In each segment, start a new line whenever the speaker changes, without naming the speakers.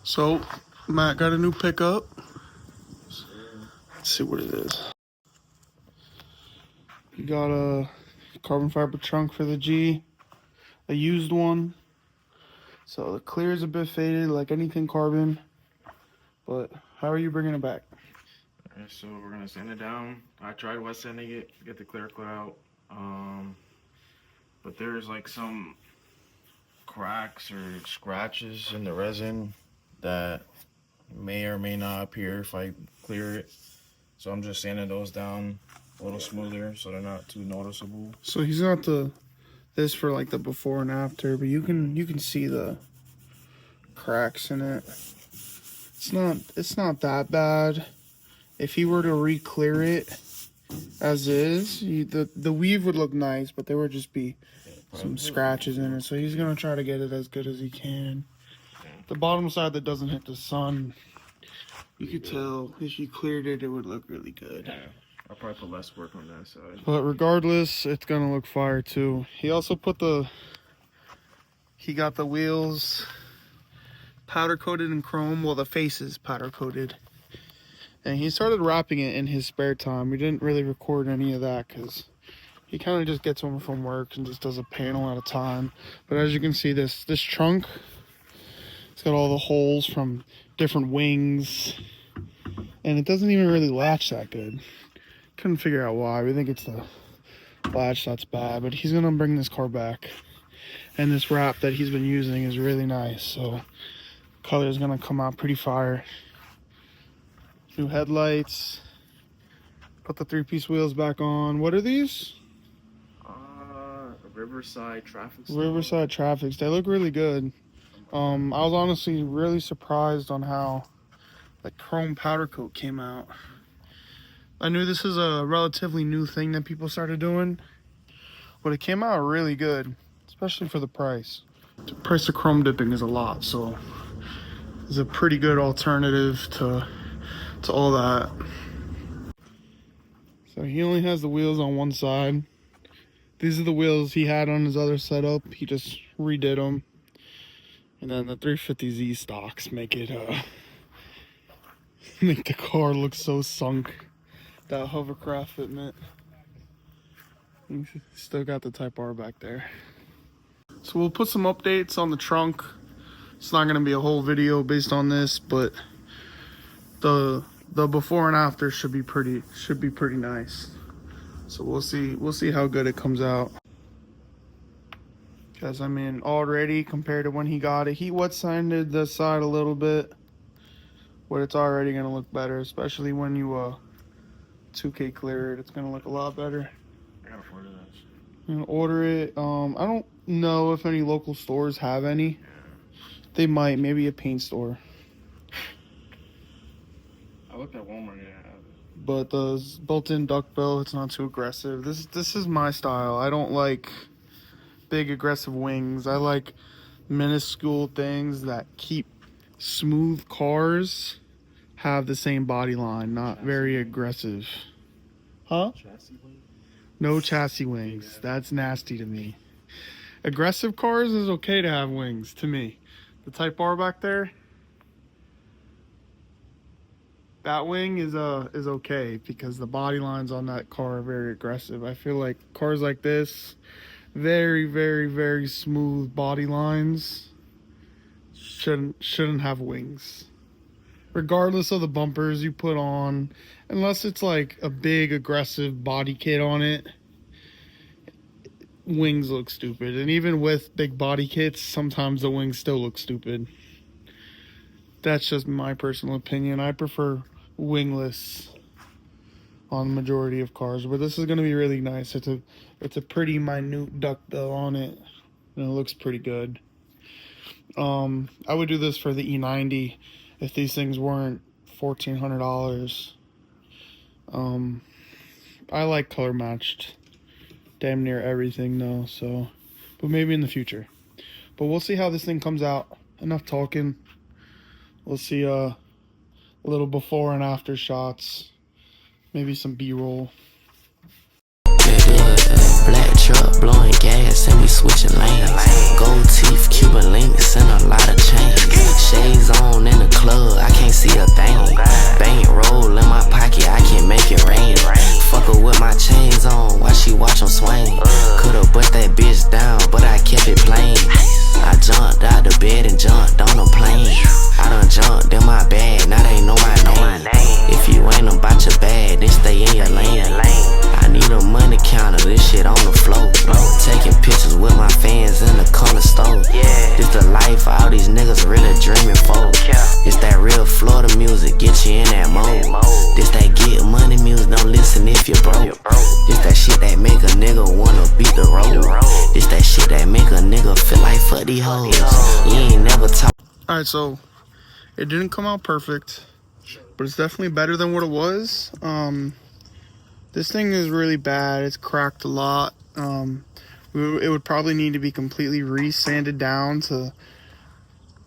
So, Matt got a new pickup. Let's see what it is. You got a carbon fiber trunk for the G, a used one. So the clear is a bit faded, like anything carbon. But how are you bringing it back?
Alright, so we're gonna sand it down. I tried wet sanding it, get the clear coat out. But there's like some cracks or scratches in the resin that may or may not appear if I clear it. So I'm just sanding those down a little smoother so they're not too noticeable.
So he's got this for like the before and after, but you can see the cracks in it. It's not that bad. If he were to re-clear it as is, the weave would look nice, but there would just be some scratches in it. So he's gonna try to get it as good as he can. The bottom side that doesn't hit the sun, you could tell if you cleared it, it would look really good.
Yeah, I'll probably put less work on that side.
But regardless, it's gonna look fire too. He also he got the wheels powder coated in chrome. Well, the face is powder coated. And he started wrapping it in his spare time. We didn't really record any of that because he kind of just gets home from work and just does a panel at a time. But as you can see, this trunk, it's got all the holes from different wings. And it doesn't even really latch that good. Couldn't figure out why. We think it's the latch that's bad. But he's going to bring this car back. And this wrap that he's been using is really nice. So color is going to come out pretty fire. New headlights. Put the 3-piece wheels back on. What are these?
Riverside Traffics.
Riverside Traffics. They look really good. I was honestly really surprised on how the chrome powder coat came out. I knew this is a relatively new thing that people started doing, but it came out really good, especially for the price. The price of chrome dipping is a lot, so it's a pretty good alternative to all that. So he only has the wheels on one side. These are the wheels he had on his other setup. He just redid them. And then the 350Z stocks make it make the car look so sunk. That hovercraft fitment. Still got the Type R back there. So we'll put some updates on the trunk. It's not gonna be a whole video based on this, but the before and after should be pretty nice. So we'll see how good it comes out. Because I mean, already compared to when he got it, he wet sanded the side a little bit, but it's already gonna look better, especially when you 2K clear it. It's gonna look a lot better.
I gotta order that shit.
You know, order it. I don't know if any local stores have any.
Yeah.
They might, maybe a paint store.
I looked at Walmart, yeah, I have it.
But the built-in duckbill, it's not too aggressive. This is my style. I don't like big aggressive wings. I like minuscule things that keep smooth cars have the same body line, not very aggressive. Huh?
Chassis wing?
No chassis wings. That's nasty to me. Aggressive cars is okay to have wings to me. The Type R back there, that wing is okay because the body lines on that car are very aggressive. I feel like cars like this, very, very, very smooth body lines, shouldn't have wings. Regardless of the bumpers you put on, unless it's like a big aggressive body kit on it, wings look stupid. And even with big body kits, sometimes the wings still look stupid. That's just my personal opinion. I prefer wingless on the majority of cars, but this is going to be really nice. It's a pretty minute duckbill on it, and it looks pretty good. I would do this for the E90 if these things weren't $1,400. I like color matched damn near everything though, so, but maybe in the future. But we'll see how this thing comes out. Enough talking. We'll see a little before and after shots, maybe some B-roll.
Black truck blowing gas and we switching lanes. Gold teeth, Cuban links and a lot of chains. Shades on and plug, I can't see a thing. Bank roll in my pocket, I can make it rain. Fuck her with my chains on, while she watch them swing. Could've bust that bitch down, but I kept it plain. I jumped out the bed and jumped on a plane. I done jumped in my bag, now they know my name. If you ain't about your bag, then stay in your lane. I need a money counter, this shit on the floor. Taking pictures with my fans in the corner store. This the life all these niggas really dreaming for. It's that real Florida music, get you in that mode. This that get money music, don't listen if you're broke. This that shit that make a nigga wanna beat the road. This that shit that make a nigga feel like fuck these hoes. You ain't never talk.
Alright, so it didn't come out perfect, but it's definitely better than what it was. This thing is really bad. It's cracked a lot. It would probably need to be completely re-sanded down to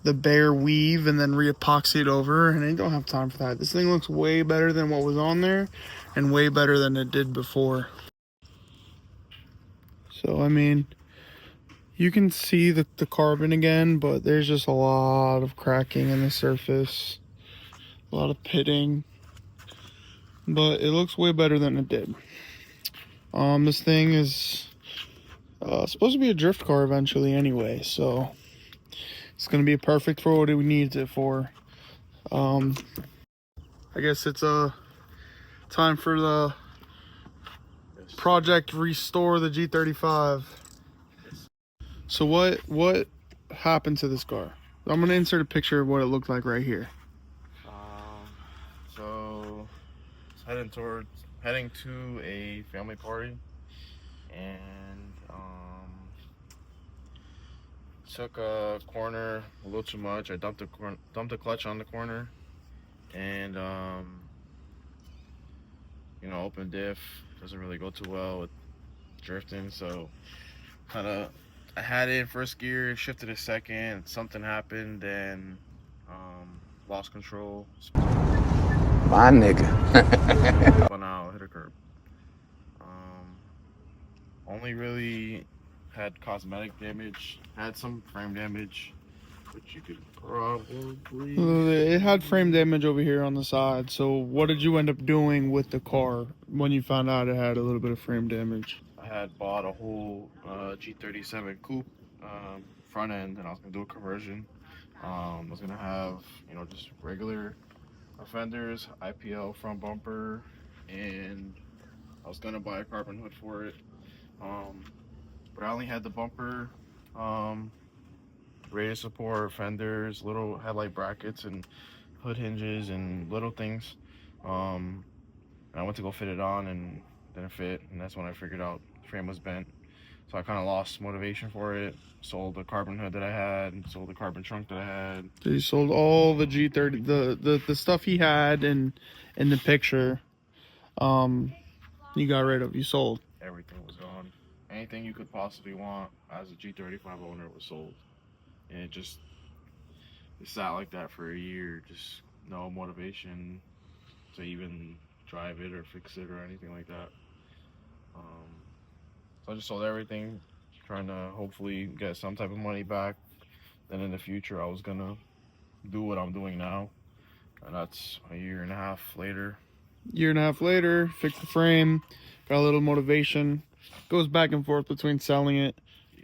the bare weave and then re-epoxied over, and I don't have time for that. This thing looks way better than what was on there and way better than it did before. So, I mean, you can see the carbon again, but there's just a lot of cracking in the surface, a lot of pitting, but it looks way better than it did. This thing is supposed to be a drift car eventually anyway, so it's going to be perfect for what it needs it for. I guess it's time for the project restore the G35. So what happened to this car? I'm going to insert a picture of what it looked like right here.
So heading to a family party, and took a corner a little too much. I dumped the clutch on the corner, and you know, open diff doesn't really go too well with drifting, so I had it in first gear, shifted a second, something happened, and lost control.
My nigga.
Spun out, hit a curb. Only really had cosmetic damage, had some frame damage, which you could probably...
It had frame damage over here on the side. So what did you end up doing with the car when you found out it had a little bit of frame damage?
I had bought a whole G37 coupe front end, and I was gonna do a conversion. I was gonna have, you know, just regular fenders, IPL front bumper, and I was gonna buy a carbon hood for it. But I only had the bumper, radius support, fenders, little headlight brackets, and hood hinges, and little things. And I went to go fit it on, and didn't fit, and that's when I figured out the frame was bent. So I kind of lost motivation for it. Sold the carbon hood that I had, sold the carbon trunk that I had.
So you sold all the G30, the stuff he had in the picture. You got rid of. You sold.
Everything was gone. Anything you could possibly want as a G35 owner was sold, and it sat like that for a year. Just no motivation to even drive it or fix it or anything like that. So I just sold everything, trying to hopefully get some type of money back. Then in the future, I was gonna do what I'm doing now, and that's a year and a half later.
Year and a half later, fixed the frame, got a little motivation. Goes back and forth between selling it,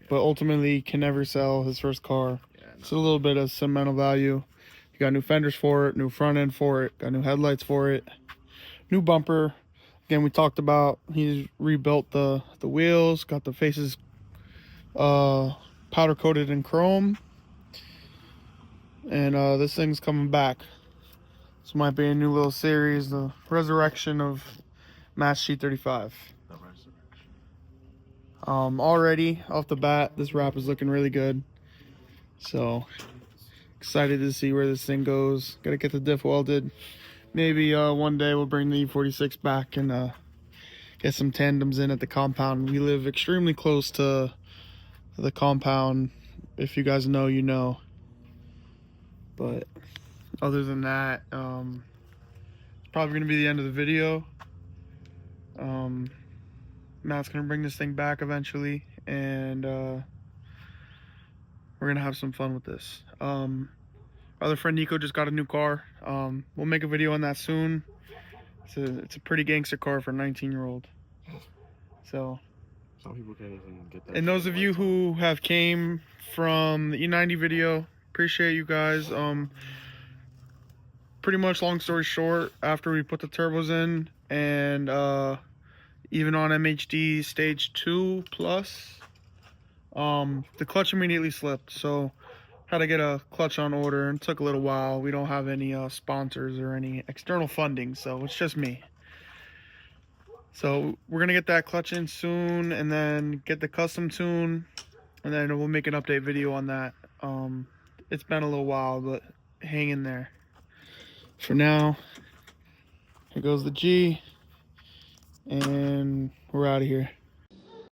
but ultimately can never sell his first car. It's a little bit of sentimental value. He got new fenders for it, new front end for it, got new headlights for it, new bumper. Again, we talked about he's rebuilt the wheels, got the faces powder coated in chrome, and this thing's coming back. This might be a new little series, the resurrection of Mass G35. Already off the bat, this wrap is looking really good. So excited to see where this thing goes. Gotta get the diff welded. Maybe one day we'll bring the E46 back and get some tandems in at the compound. We live extremely close to the compound. If you guys know, you know. But other than that, it's probably gonna be the end of the video. Matt's gonna bring this thing back eventually, and we're gonna have some fun with this. other friend Nico just got a new car. We'll make a video on that soon. It's a pretty gangster car for a 19-year-old. So,
Some people can't even get that.
and those of you
lights on.
who have came from the E90 video, appreciate you guys. Pretty much, long story short, after we put the turbos in and even on MHD stage 2 plus, the clutch immediately slipped. So had to get a clutch on order, and it took a little while. We don't have any sponsors or any external funding, so it's just me. So we're gonna get that clutch in soon, and then get the custom tune, and then we'll make an update video on that. It's been a little while, but hang in there. For now, here goes the G, and we're out of here.